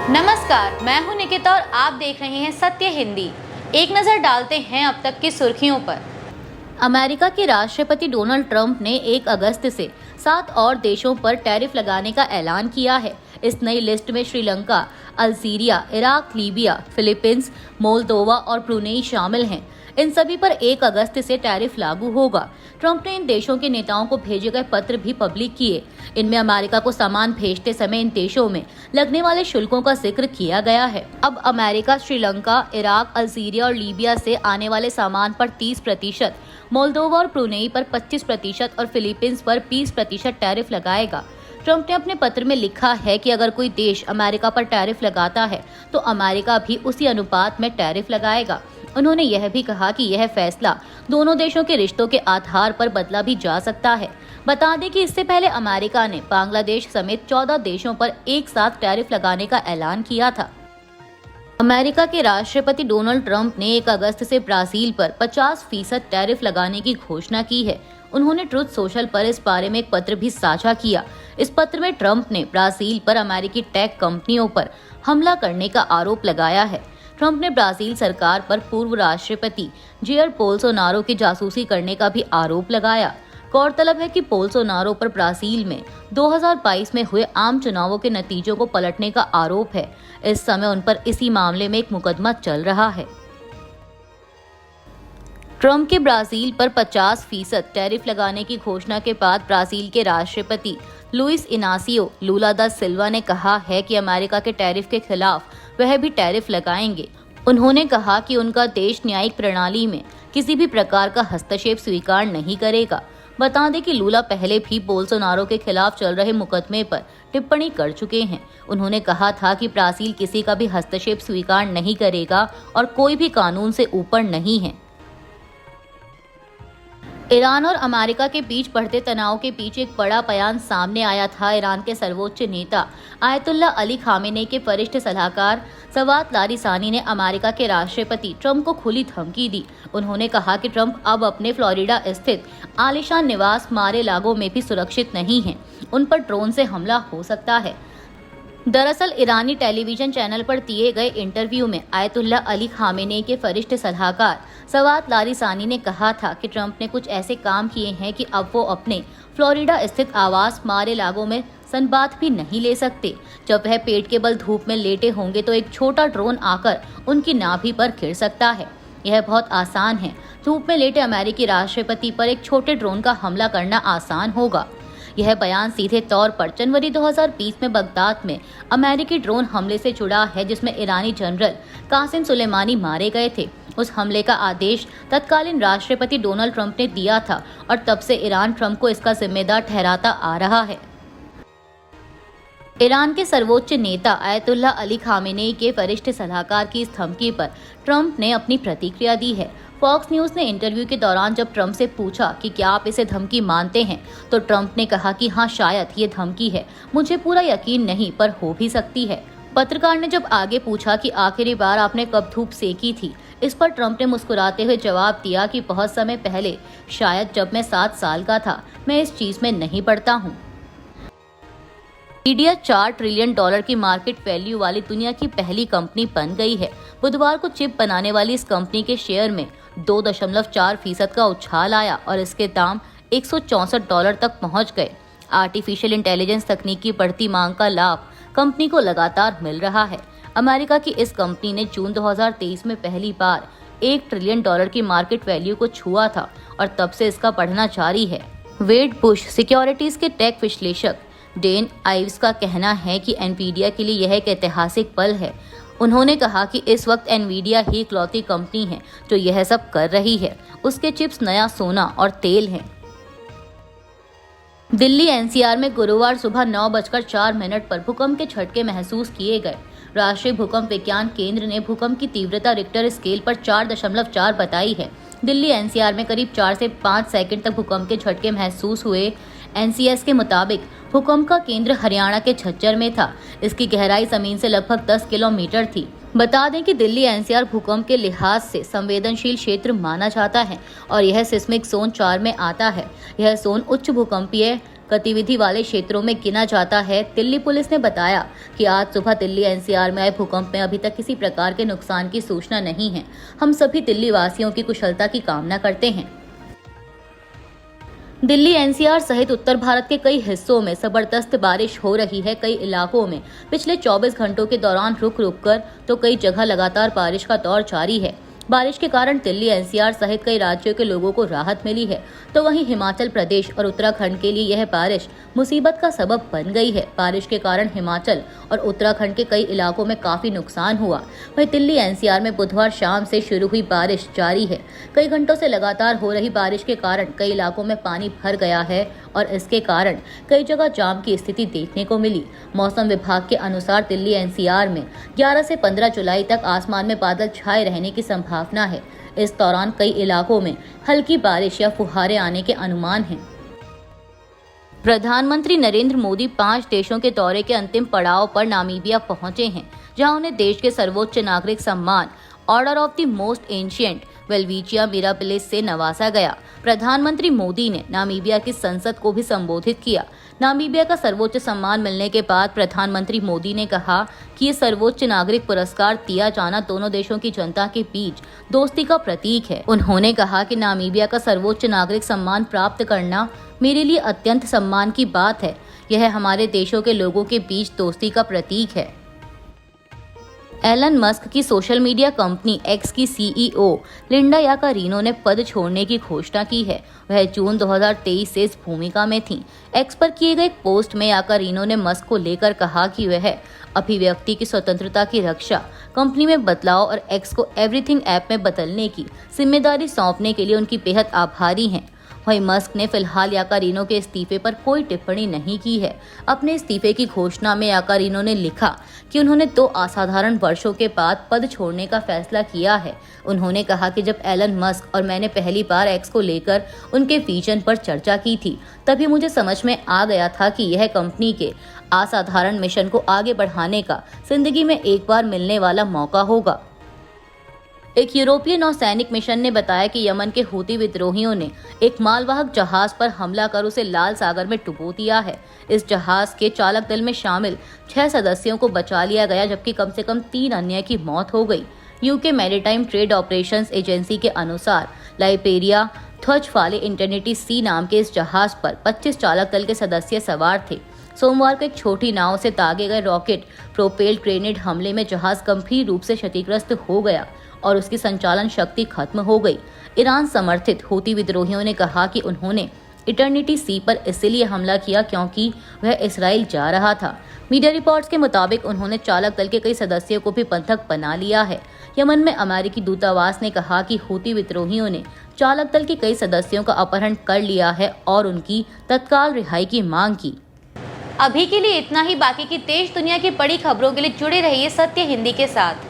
नमस्कार, मैं हूं निकिता और आप देख रहे हैं सत्य हिंदी। एक नजर डालते हैं अब तक की सुर्खियों पर। अमेरिका के राष्ट्रपति डोनाल्ड ट्रंप ने 1 अगस्त से 7 और देशों पर टैरिफ लगाने का ऐलान किया है। इस नई लिस्ट में Sri Lanka, Algeria, Iraq, Libya, Philippines, Moldova और ब्रुनेई शामिल हैं। इन सभी पर 1 अगस्त से टैरिफ लागू होगा। ट्रंप ने इन देशों के नेताओं को भेजे गए पत्र भी पब्लिक किए। इनमें अमेरिका को सामान भेजते समय इन देशों में लगने वाले शुल्कों का जिक्र किया गया है। अब अमेरिका श्रीलंका, इराक, अल्जीरिया और लीबिया से आने वाले सामान पर 30%, मोल्दोवा और ब्रुनेई पर 25% और फिलीपींस पर 20% टैरिफ लगाएगा। ट्रंप ने अपने पत्र में लिखा है कि अगर कोई देश अमेरिका पर टैरिफ लगाता है तो अमेरिका भी उसी अनुपात में टैरिफ लगाएगा। उन्होंने यह भी कहा कि यह फैसला दोनों देशों के रिश्तों के आधार पर बदला भी जा सकता है। बता दें कि इससे पहले अमेरिका ने बांग्लादेश समेत 14 देशों पर एक साथ टैरिफ लगाने का ऐलान किया था। अमेरिका के राष्ट्रपति डोनाल्ड ट्रंप ने 1 अगस्त से ब्राजील पर 50% टैरिफ लगाने की घोषणा की है। उन्होंने ट्रुथ सोशल पर इस बारे में एक पत्र भी साझा किया। इस पत्र में ट्रंप ने ब्राजील पर अमेरिकी टेक कंपनियों पर हमला करने का आरोप लगाया है। ट्रंप ने ब्राजील सरकार पर पूर्व राष्ट्रपति जेयर बोल्सोनारो की जासूसी करने का भी आरोप लगाया। गौरतलब है कि बोल्सोनारो पर ब्राजील में 2022 में हुए आम चुनावों के नतीजों को पलटने का आरोप है। इस समय उन पर इसी मामले में एक मुकदमा चल रहा है। ट्रंप के ब्राजील पर 50% टैरिफ लगाने की घोषणा के बाद ब्राजील के राष्ट्रपति लुइस इनासियो लुला दा सिल्वा ने कहा है कि अमेरिका के टैरिफ के खिलाफ वह भी टैरिफ लगाएंगे। उन्होंने कहा कि उनका देश न्यायिक प्रणाली में किसी भी प्रकार का हस्तक्षेप स्वीकार नहीं करेगा। बता दें कि लुला पहले भी बोल्सोनारो के खिलाफ चल रहे मुकदमे पर टिप्पणी कर चुके हैं। उन्होंने कहा था कि ब्राजील किसी का भी हस्तक्षेप स्वीकार नहीं करेगा और कोई भी कानून से ऊपर नहीं है। ईरान और अमेरिका के बीच बढ़ते तनाव के बीच एक बड़ा बयान सामने आया था। ईरान के सर्वोच्च नेता आयतुल्ला अली खामेनेई के वरिष्ठ सलाहकार सवात लारिसानी ने अमेरिका के राष्ट्रपति ट्रंप को खुली धमकी दी। उन्होंने कहा कि ट्रंप अब अपने फ्लोरिडा स्थित आलीशान निवास मार-ए-लागो में भी सुरक्षित नहीं हैं। उन पर ड्रोन से हमला हो सकता है। दरअसल ईरानी टेलीविजन चैनल पर दिए गए इंटरव्यू में आयतुल्ला अली खामेनेई के वरिष्ठ सलाहकार सवात लारिसानी ने कहा था कि ट्रंप ने कुछ ऐसे काम किए हैं कि अब वो अपने फ्लोरिडा स्थित आवास मार-ए-लागो में सनबाथ भी नहीं ले सकते। जब वह पेट के बल धूप में लेटे होंगे तो एक छोटा ड्रोन आकर उनकी नाभि पर गिर सकता है। यह बहुत आसान है। धूप में लेटे अमेरिकी राष्ट्रपति पर एक छोटे ड्रोन का हमला करना आसान होगा। यह बयान सीधे तौर पर जनवरी 2020 में बगदाद में अमेरिकी ड्रोन हमले से जुड़ा है, जिसमें ईरानी जनरल कासिम सुलेमानी मारे गए थे। उस हमले का आदेश तत्कालीन राष्ट्रपति डोनाल्ड ट्रंप ने दिया था और तब से ईरान ट्रंप को इसका जिम्मेदार ठहराता आ रहा है। ईरान के सर्वोच्च नेता आयतुल्ला अली खामेनेई के वरिष्ठ सलाहकार की इस धमकी पर ट्रंप ने अपनी प्रतिक्रिया दी है। फॉक्स न्यूज ने इंटरव्यू के दौरान जब ट्रंप से पूछा कि क्या आप इसे धमकी मानते हैं, तो ट्रंप ने कहा कि हाँ, शायद ये धमकी है। मुझे पूरा यकीन नहीं, पर हो भी सकती है। पत्रकार ने जब आगे पूछा कि आखिरी बार आपने कब धूप सेकी थी, इस पर ट्रंप ने मुस्कुराते हुए जवाब दिया कि बहुत समय पहले, शायद जब मैं 7 साल का था। मैं इस चीज में नहीं पड़ता हूँ। मीडिया $4 ट्रिलियन की मार्केट वैल्यू वाली दुनिया की पहली कंपनी बन गई है। बुधवार को चिप बनाने वाली इस कंपनी के शेयर में 2.4% का उछाल आया और इसके दाम $164 तक पहुंच गए। आर्टिफिशियल इंटेलिजेंस तकनीक की बढ़ती मांग का लाभ कंपनी को लगातार मिल रहा है। अमेरिका की इस कंपनी ने जून 2023 में पहली बार $1 ट्रिलियन की मार्केट वैल्यू को छुआ था और तब से इसका बढ़ना जारी है। वेड बुश सिक्योरिटीज के टेक विश्लेषक डेन आइव्स का कहना है कि एनवीडिया के लिए यह एक ऐतिहासिक पल है। उन्होंने कहा कि इस वक्त एनवीडिया ही इकलौती कंपनी है जो यह सब कर रही है। उसके चिप्स नया सोना और तेल हैं। दिल्ली एनसीआर में गुरुवार सुबह 9:04 पर भूकंप के झटके महसूस किए गए। राष्ट्रीय भूकंप विज्ञान केंद्र ने भूकंप की तीव्रता रिक्टर स्केल पर 4.4 बताई है। दिल्ली एनसीआर में करीब 4 से 5 सेकंड तक भूकंप के झटके महसूस हुए। एनसीएस के मुताबिक भूकंप का केंद्र हरियाणा के झज्जर में था। इसकी गहराई जमीन से लगभग 10 किलोमीटर थी। बता दें कि दिल्ली एनसीआर भूकंप के लिहाज से संवेदनशील क्षेत्र माना जाता है और यह सिस्मिक जोन 4 में आता है। यह जोन उच्च भूकंपीय गतिविधि वाले क्षेत्रों में गिना जाता है। दिल्ली पुलिस ने बताया कि आज सुबह दिल्ली एनसीआर में आए भूकंप में अभी तक किसी प्रकार के नुकसान की सूचना नहीं है। हम सभी दिल्ली वासियों की कुशलता की कामना करते हैं। दिल्ली एनसीआर सहित उत्तर भारत के कई हिस्सों में जबरदस्त बारिश हो रही है। कई इलाकों में पिछले 24 घंटों के दौरान रुक रुक कर तो कई जगह लगातार बारिश का दौर जारी है। बारिश के कारण दिल्ली एनसीआर सहित कई राज्यों के लोगों को राहत मिली है, तो वहीं हिमाचल प्रदेश और उत्तराखंड के लिए यह बारिश मुसीबत का सबब बन गई है। बारिश के कारण हिमाचल और उत्तराखंड के कई इलाकों में काफी नुकसान हुआ। वहीं दिल्ली एनसीआर में बुधवार शाम से शुरू हुई बारिश जारी है। कई घंटों से लगातार हो रही बारिश के कारण कई इलाकों में पानी भर गया है और इसके कारण कई जगह जाम की स्थिति देखने को मिली। मौसम विभाग के अनुसार दिल्ली एनसीआर में 11 से 15 जुलाई तक आसमान में बादल छाए रहने की संभावना है। इस दौरान कई इलाकों में हल्की बारिश या फुहारे आने के अनुमान हैं। प्रधानमंत्री नरेंद्र मोदी 5 देशों के दौरे के अंतिम पड़ाव पर नामीबिया पहुंचे हैं, जहां उन्हें देश के सर्वोच्च नागरिक सम्मान order of the most ancient Welwitschia mirabilis से नवाजा गया। प्रधानमंत्री मोदी ने नामीबिया की संसद को भी संबोधित किया। नामीबिया का सर्वोच्च सम्मान मिलने के बाद प्रधानमंत्री मोदी ने कहा कि ये सर्वोच्च नागरिक पुरस्कार दिया जाना दोनों देशों की जनता के बीच दोस्ती का प्रतीक है। उन्होंने कहा कि नामीबिया का सर्वोच्च नागरिक सम्मान प्राप्त करना मेरे लिए अत्यंत सम्मान की बात है। यह हमारे देशों के लोगों के बीच दोस्ती का प्रतीक है। एलन मस्क की सोशल मीडिया कंपनी एक्स की सीईओ लिंडा याकारिनो ने पद छोड़ने की घोषणा की है। वह जून 2023 से इस भूमिका में थीं। एक्स पर किए गए एक पोस्ट में याकारिनो ने मस्क को लेकर कहा कि वह अभिव्यक्ति की स्वतंत्रता की रक्षा, कंपनी में बदलाव और एक्स को एवरीथिंग ऐप में बदलने की जिम्मेदारी सौंपने के लिए उनकी बेहद आभारी हैं। वहीं मस्क ने फिलहाल याकारिनो के इस्तीफे पर कोई टिप्पणी नहीं की है। अपने इस्तीफे की घोषणा में याकारिनो ने लिखा कि उन्होंने 2 असाधारण वर्षों के बाद पद छोड़ने का फैसला किया है। उन्होंने कहा कि जब एलन मस्क और मैंने पहली बार एक्स को लेकर उनके विजन पर चर्चा की थी, तभी मुझे समझ में आ गया था कि यह कंपनी के असाधारण मिशन को आगे बढ़ाने का जिंदगी में एक बार मिलने वाला मौका होगा। एक यूरोपीय नौसैनिक मिशन ने बताया कि यमन के हूती विद्रोहियों ने एक मालवाहक जहाज पर हमला कर उसे लाल सागर में डुबो दिया है। इस जहाज के चालक दल में शामिल 6 सदस्यों को बचा लिया गया, जबकि कम से कम 3 अन्य की मौत हो गई। UK maritime trade operations agency के अनुसार लाइबेरिया ध्वज वाले इंटरनिटी सी नाम के इस जहाज पर 25 चालक दल के सदस्य सवार थे। सोमवार को एक छोटी नाव से दागे गए रॉकेट प्रोपेल्ड ग्रेनेड हमले में जहाज गंभीर रूप से क्षतिग्रस्त हो गया और उसकी संचालन शक्ति खत्म हो गई। ईरान समर्थित हूती विद्रोहियों ने कहा कि उन्होंने इटर्निटी सी पर इसलिए हमला किया क्योंकि वह इस्राएल जा रहा था। मीडिया रिपोर्ट्स के मुताबिक उन्होंने चालक दल के कई सदस्यों को भी बंधक बना लिया है। यमन में अमेरिकी दूतावास ने कहा कि हूती विद्रोहियों ने चालक दल के कई सदस्यों का अपहरण कर लिया है और उनकी तत्काल रिहाई की मांग की। अभी के लिए इतना ही। बाकी की देश दुनिया की बड़ी खबरों के लिए जुड़े रहिए सत्य हिंदी के साथ।